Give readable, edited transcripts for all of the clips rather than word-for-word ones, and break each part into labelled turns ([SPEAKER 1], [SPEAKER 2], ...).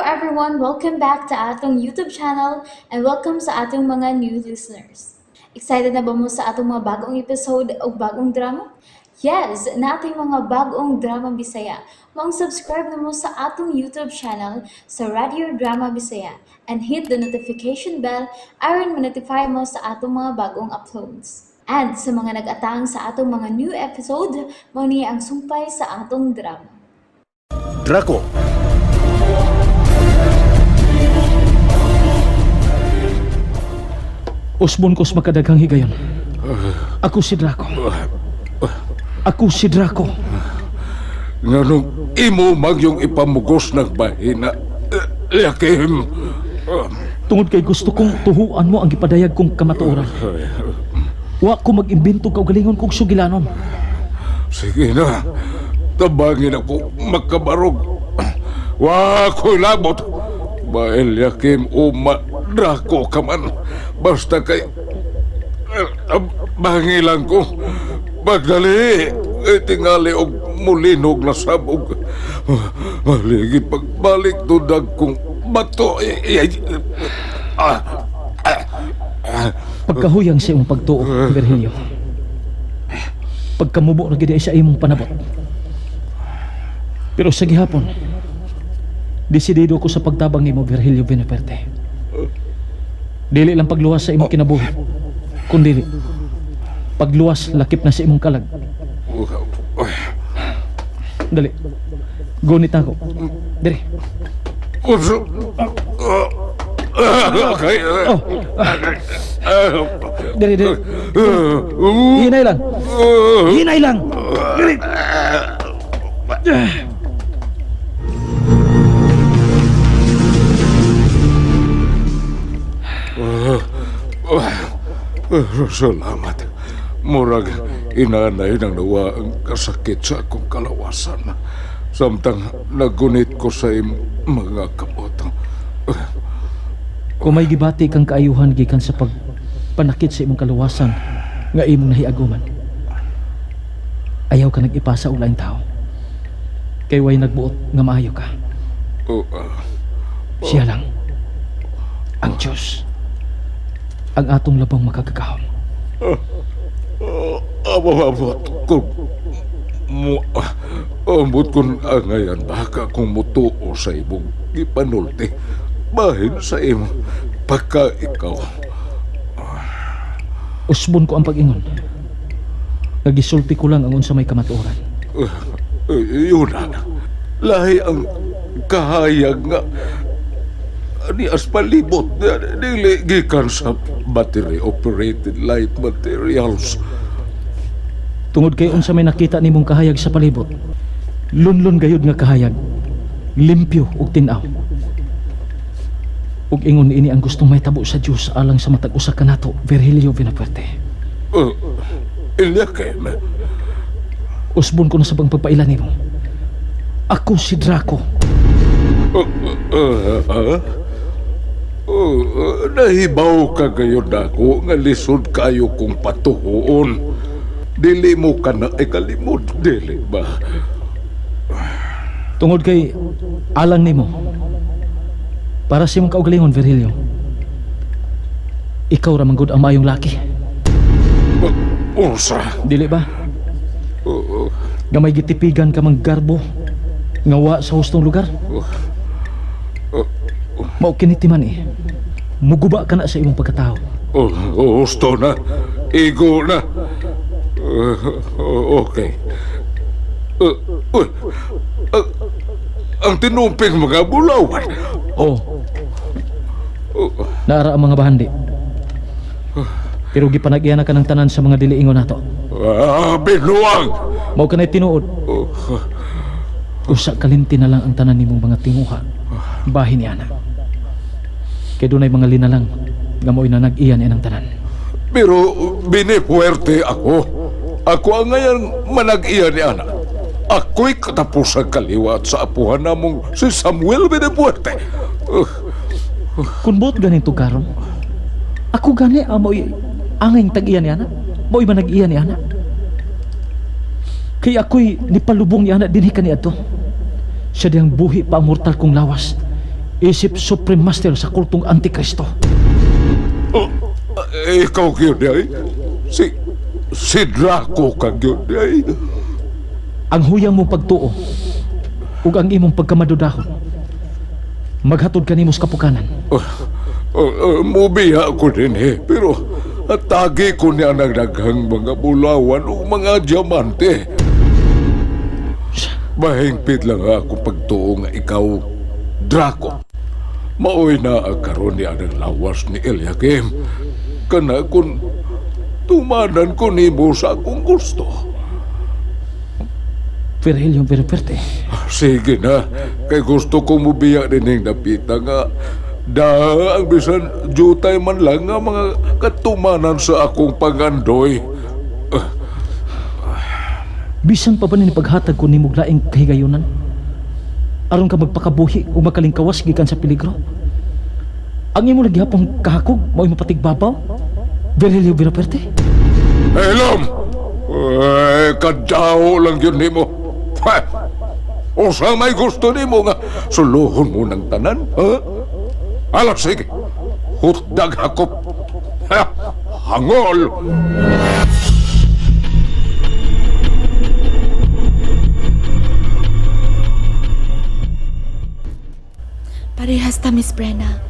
[SPEAKER 1] everyone, welcome back to atong YouTube channel and welcome sa atong mga new listeners. Excited na ba mo sa atong mga bagong episode o bagong drama? Yes, na ating mga bagong drama Bisaya. Subscribe na mo sa atong YouTube channel sa Radio Drama Bisaya and hit the notification bell aron ma-notify mo sa atong mga bagong uploads. And sa mga nag-atang sa atong mga new episode, mo niya ang sumpay sa atong drama.
[SPEAKER 2] Draco.
[SPEAKER 3] Usbon kos makadaghang higayon. Ako si Draco. Ako si Draco.
[SPEAKER 2] Nganong imo mag yung ipamugos ng bahina. Yakim.
[SPEAKER 3] Tungod kay gusto kong tuhuan mo ang gipadayag kong kamatuoran. Wa ko mag-imbento kaugalingon kong sugilanon.
[SPEAKER 2] Sige na. Tabangin ako makabarog. Wa ko'y labot. Bael Yakim Draco ka man. Basta kay bangilan ko. Pagdali tingali og mulinog na sabog. Maligi pagbalik tudag kong bato.
[SPEAKER 3] Pagkahuyang sa imong pagtuo, Virgilio. Pagkamubo na gid sa imong panabot. Pero sa gihapon, desidido ko sa pagtabang nimo, Virgilio Benaperte. Dili lang pagluwas sa imong kinabuhi, kundi pagluwas lakip na sa imong kalag. Dali, gunit ako. Dali.
[SPEAKER 2] Okay.
[SPEAKER 3] Dali. Hinay lang. Hinay lang. Dali.
[SPEAKER 2] Salamat. Murag inanay ng nawa ang kasakit sa akong kalawasan. Samtang nagunit ko sa mga kabotang.
[SPEAKER 3] Kung may gibati kang kaayuhan gikan sa pagpanakit sa imong kaluwasan nga imong nahiaguman, ayaw ka nag-ipasa og laing tao. Kay way nagbuot nga maayo ka. Siya lang ang Diyos ang atong labang makagagahom.
[SPEAKER 2] Abot kung ambot kung angayan baka kung mutuo sa imong ipanulti bahin sa imong pagka ikaw.
[SPEAKER 3] Usbon ko ang pag-ingon. Nagisulti ko lang ang unsa may kamatuoran.
[SPEAKER 2] Yun na. Lahi ang kahayag nga ni Aspalibot dili gikan sa battery-operated light materials.
[SPEAKER 3] Tungod kay unsa may nakita nimong kahayag sa palibot, lunlon gayud nga kahayag, limpyo ug tin-aw. Ug ingon ini ang gustong may tabo sa Dios alang sa matag usa kanato, Virgilio Benaperte.
[SPEAKER 2] Ilyakim.
[SPEAKER 3] Usbon ko na sa bang pagpailan nimo. Ako si Draco.
[SPEAKER 2] Nahibaw ka gayon ako nga lisod kayo kong patuhoon. Dili mo ka na ikalimod, dili ba?
[SPEAKER 3] Tungod kay alang nimo. Para sa imong kaugalingon, Virgilio. Ikaw ra man gud ang maayong laki.
[SPEAKER 2] Unsa?
[SPEAKER 3] Dili ba? Nga may gitipigan ka mang garbo nga wa sa hustong lugar. Mao kiniti man muguba ka na sa imong pagkatao.
[SPEAKER 2] Gusto na. Igo na. Okay. Ang tinumping mga bulawan.
[SPEAKER 3] Naara ang mga bahandi. Pero gipanag-iya na ka ng tanan sa mga diliingon nato.
[SPEAKER 2] Binuang!
[SPEAKER 3] Mao ka na'y tinuod. Usa kalinti na lang ang tanan nimong mga tinguha. Bahin niya na. Kaya doon ay mga linalang nga mo'y na nag-iyan ng tanan.
[SPEAKER 2] Pero binipuerte ako. Ako ang ngayon manag-iya ni Ana. Ako'y katapusang kaliwat sa apuhan namong si Samuel Binipuerte.
[SPEAKER 3] Kung buot ganing tugaron, ako gani mo'y angay tag-iyan ni Ana. Mo'y manag-iyan ni Ana. Kaya ako'y nipalubong ni Ana dinhi kaniadto. Siya diyang buhi pa ang mortal kong lawas. isip Supreme Master sa kultong Antikristo.
[SPEAKER 2] Ikaw yun ay? Si Draco kag yun ay?
[SPEAKER 3] Ang huyang mong pagtuo ug ang imong pagkamadudahon maghatod kanimo sa kapukanan.
[SPEAKER 2] Mubiya ko din pero atagi ko niya nagdaghang mga bulawan o mga diamante. Mahingpit lang ako pagtuo nga ikaw, Draco. Maoy na agkaroon niya ng lawas ni Eliakim. Kana kung tumanan ko nimo sa akong gusto.
[SPEAKER 3] Virgilio Veraperte,
[SPEAKER 2] Sige na, kay gusto ko mubiya din yung napita nga ang bisan jutay man lang nga mga katumanan sa akong pangandoy.
[SPEAKER 3] bisan pa ba ni paghatag ko nimo laing kahigayunan? Aron ka magpakabuhi o makalingkawas gikan sa peligro? Ang imo lagi hapong kahakog mao imo patigbabaw? Virgilio Veraperte?
[SPEAKER 2] Elom! Kadaw lang yun nimo. O sa may gusto nimo nga suluhon mo ng tanan, ha? Alam, sige. Hutdag hakop. Hangol!
[SPEAKER 4] Parehas ta, Miss Brenna.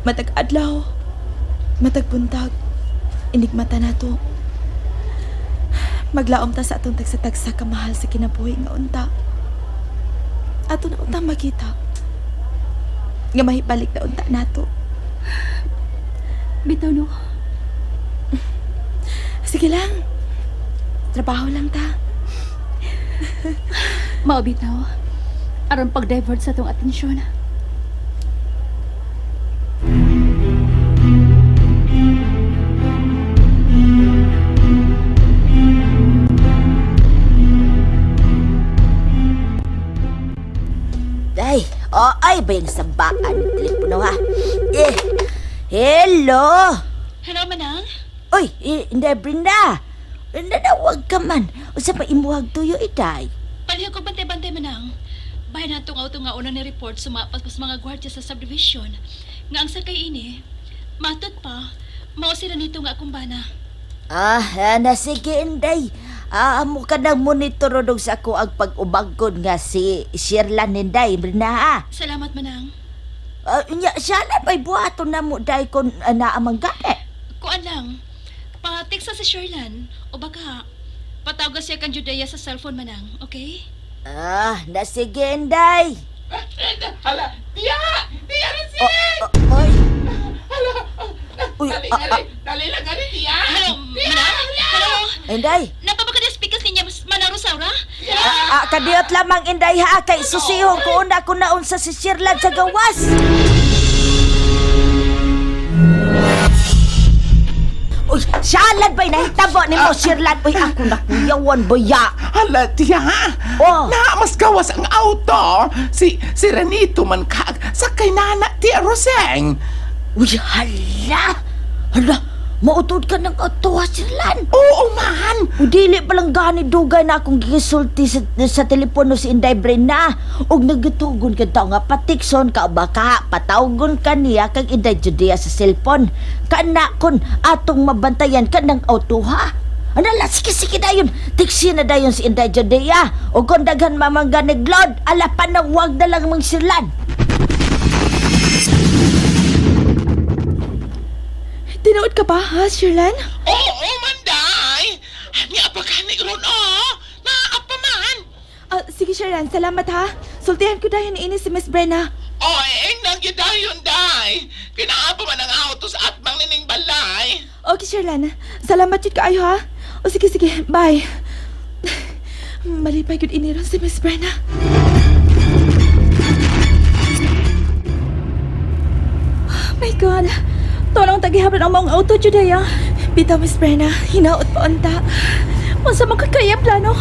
[SPEAKER 4] Matag adlaw, matag buntag, inigmata nato. Maglaom ta sa atong tagsa-tagsa kamahal sa kinabuhi nga unta. Ato na unta makita. Nga mahibalik na unta nato.
[SPEAKER 5] Bitaw no.
[SPEAKER 4] Sige lang. Trabaho lang ta.
[SPEAKER 5] Mao bitaw. Aron pag-divert sa tong atensyon.
[SPEAKER 6] Ay ba yung sambaan ng telepono ha? Hello?
[SPEAKER 4] Hello, manang?
[SPEAKER 6] Oy, hindi Brenda. Nanawag ka man. O sa paimuhag tuyo iday.
[SPEAKER 4] Palihag ko bantay-bantay, manang. Bahay na itong auto nga una ni report sumapas pas mga gwardya sa subdivision. Nga ang sakay ini, matot pa, mao sila nito nga akong bana.
[SPEAKER 6] Sige inday. Amo ka nang monitor dog sa ako ang pag-ubagkod nga si Shirlan ninday, Brenda ha?
[SPEAKER 4] Salamat, manang.
[SPEAKER 6] Siya na pa'y buhato na mo day kon naamang gani.
[SPEAKER 4] Kuan lang, pa-text sa si Sherlan, o baka, patawag siya kan Judea sa cellphone, manang, okay?
[SPEAKER 6] Sige inday.
[SPEAKER 7] Hala, tiya! Tiya rin si!
[SPEAKER 6] Oy.
[SPEAKER 7] Dali lang gani, tiya!
[SPEAKER 4] Hello, manang? Hello?
[SPEAKER 6] Inday.
[SPEAKER 4] Napabaka speakers niya, manang Rosaura?
[SPEAKER 6] Kadiyot lamang inday ha, kay susihon ko una ko naon sa si Shirlan sa gawas. Uy, Shirlan ba'y nahitabo ni mo, Shirlan? Uy, ako na kuyawan, baya.
[SPEAKER 7] Hala, tiya!
[SPEAKER 6] Oh.
[SPEAKER 7] Mas gawas ang auto! Si Renito man kag sakay nana, tiya Roseng!
[SPEAKER 6] Uy, hala! Hala, mautod ka ng auto ha, Shirlan?
[SPEAKER 7] Oo man!
[SPEAKER 6] Dili palang gani dugay na akong gisulti sa telepono si Inday Brenda. Og nagatugon ka tao nga patikson ka baka patawgon ka niya kag Inday Judea sa cellphone. Kana kon atong mabantayan ka ng auto ha. Anala, sige dayon. Tiksi na dayon si Inday Judea. O kung daghan mamangga neglod, ala panawag na lang mang Shirlan.
[SPEAKER 4] Tinood ka ba, ha, Sherlan?
[SPEAKER 7] Oo, manday! Niya pa ka ni Ron, Naapa man!
[SPEAKER 4] Sige, Sherlan, salamat ha. Sultihan ko dahil ini si Miss Brenna.
[SPEAKER 7] Nang gidayon, day! Kinaapa man ang auto sa atbang nining balay!
[SPEAKER 4] Okay, Sherlan. Salamat yun kaayo ha. O sige, bye. Malipay yun iniron si Miss Brenna. Oh my God. Tonong tagihapon ang mga auto, Judea. Bitaw, Miss Brenna. Hinaot pa unta. Masa makakaya plano.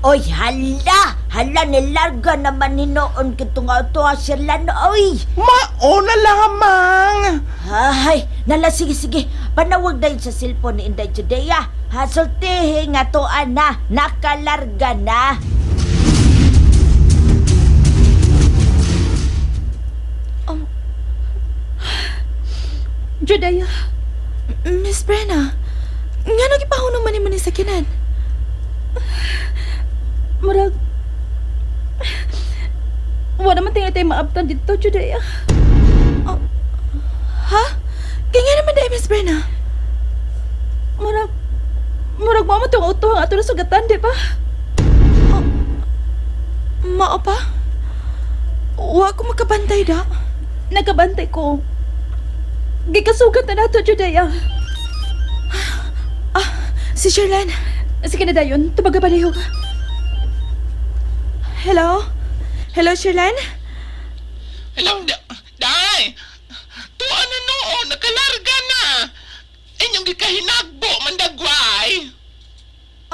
[SPEAKER 6] Oy, hala nilarga naman ni noon kitong auto ha, Shirlan, oy.
[SPEAKER 7] Mauna lamang!
[SPEAKER 6] Ay, nala, sige. Panawag na yun sa cellphone ni Inday Judea. Hasultihi nga tuan na, nakalarga na.
[SPEAKER 5] Judea, Miss Brenna, nga nagipahunong man ni sa kinan. Murag, wala naman tingnan tayo maabtan dito, Judea. Ha? Kaya naman dahil, Miss Brenna? Murag mo itong auto ang ato na sugatan, di ba? Mao pa? Wa ko makabantay da. Nagkabantay ko. Gikasugat na nato, Judea. Si Sherlan. Sige na dayon, tumaga baliho. Hello? Hello, Sherlan?
[SPEAKER 7] Hello, day! Tuan na noon, nakalarga na! Inyong gikahinagbo, mandagway!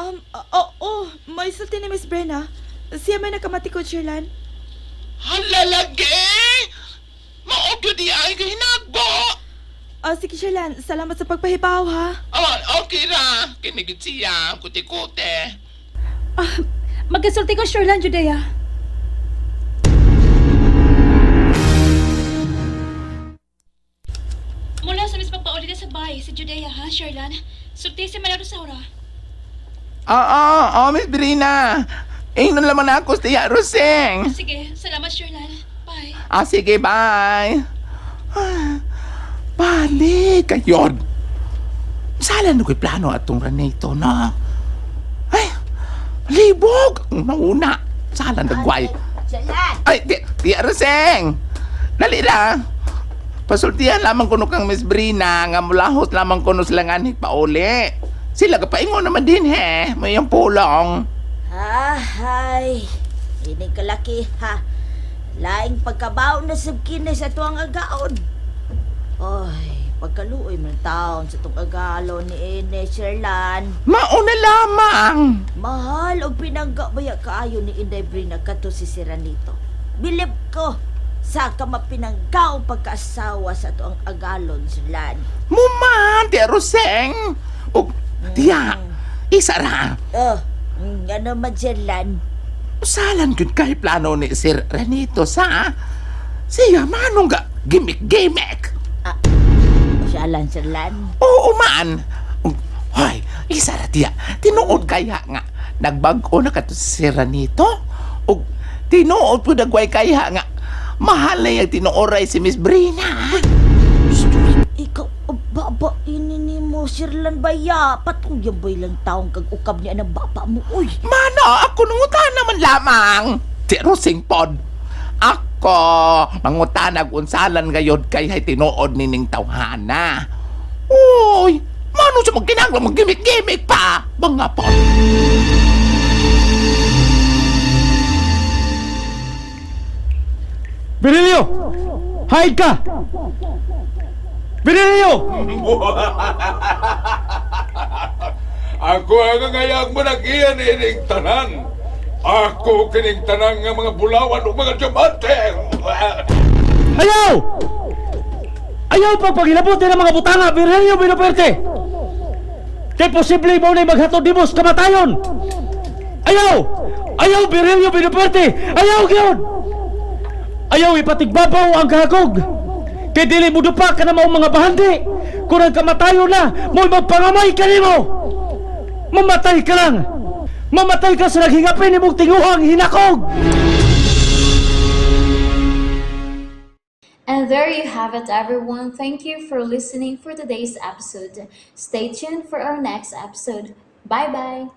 [SPEAKER 5] Oo, may sulti ni Miss Brenna. Siya may nakamatikod, Sherlan.
[SPEAKER 7] Halalagi! Maogyo di ay kahinagbo!
[SPEAKER 5] Sige, Sherlan. Salamat sa pagpahibaw, ha?
[SPEAKER 7] Okay ra. Kinigit siya, kuti-kuti.
[SPEAKER 5] Magkasulti ko, Sherlan, Judea.
[SPEAKER 4] Mula sa mis pagpauli sa bahay, si Judea ha, Sherlan. Sulti si Manalo Saura.
[SPEAKER 7] Miss Brina. Ingnon lamang na ako sa Roseng.
[SPEAKER 4] Sige, salamat, Sherlan. Bye.
[SPEAKER 7] Sige, bye. Balik kayon. Sala na ko'y plano atong Renato na. Ay, libog ang nauna. Sala nagway.
[SPEAKER 6] Sherlan!
[SPEAKER 7] Ay, di Roseng. Dali na. Pasultihan lamang kuno kang Miss Brina nga mulahos lamang kuno sila nga ni pauli. Sila kapaingon naman din may yung pulong.
[SPEAKER 6] Hay, ini kalaki ha. Laing pagkabaw na sabkin sa tuang agaon. Ay, pagkaluoy man taon sa tuang agalon ni Ine Sherlan.
[SPEAKER 7] Mauna lamang.
[SPEAKER 6] Mahal o pinanggabaya kaayo ni Inday Brina kato si Siranito. Bilib ko sa kamapinanggaw pagkaasawa sa tuang agalon Sherlan.
[SPEAKER 7] Muman, ti Roseng. O, tiya, isa ra.
[SPEAKER 6] Ano man Sherlan?
[SPEAKER 7] Salan yun kay plano ni Sir Renito sa siya manong ga gimmick.
[SPEAKER 6] Sherlan Sherlan?
[SPEAKER 7] Oo man. Hoy, isa ra tiya. Tinuod kaya nga. Nagbag-o na ka to si Sir Renito. O, tinuod po nagway kaya nga. Mahal na yung tinuoray si Miss Brina.
[SPEAKER 6] Ikaw, baba, ini mo, Sherlan baya. Patuyang bay lang taong kag-ukab niya ng baba mo, uy.
[SPEAKER 7] Mano, ako nangutan naman lamang. Ti Rosing Pod. Ako, mangutanag unsalan gayod kay hay tinuod nining tawhana. Uy, mano siya magkinagwa, mag-gimmick pa. Mga pod.
[SPEAKER 3] Virilio! Hide ka! Virilio!
[SPEAKER 2] Ako ang ngayang managiyan ining tanan. Ako kining tanan nga mga bulawan o mga diamante.
[SPEAKER 3] Ayaw! Ayaw pagpagilabuti ng mga butanga, Virgilio Binoperte! Kaya posible mo na maghatod di mo sa kamatayon! Ayaw! Ayaw, Virgilio Binoperte! Ayaw, Giyon! Ayaw ipatigbabaw ang gagog! Kaya dili mo dupa ka na maong mga bahandi! Kung ang kamatayon na, mo'y magpangamay ka nimo! Mamatay ka lang! Mamatay ka sa naghingapin ni mong tinguhang hinakog!
[SPEAKER 1] And there you have it, everyone. Thank you for listening for today's episode. Stay tuned for our next episode. Bye-bye.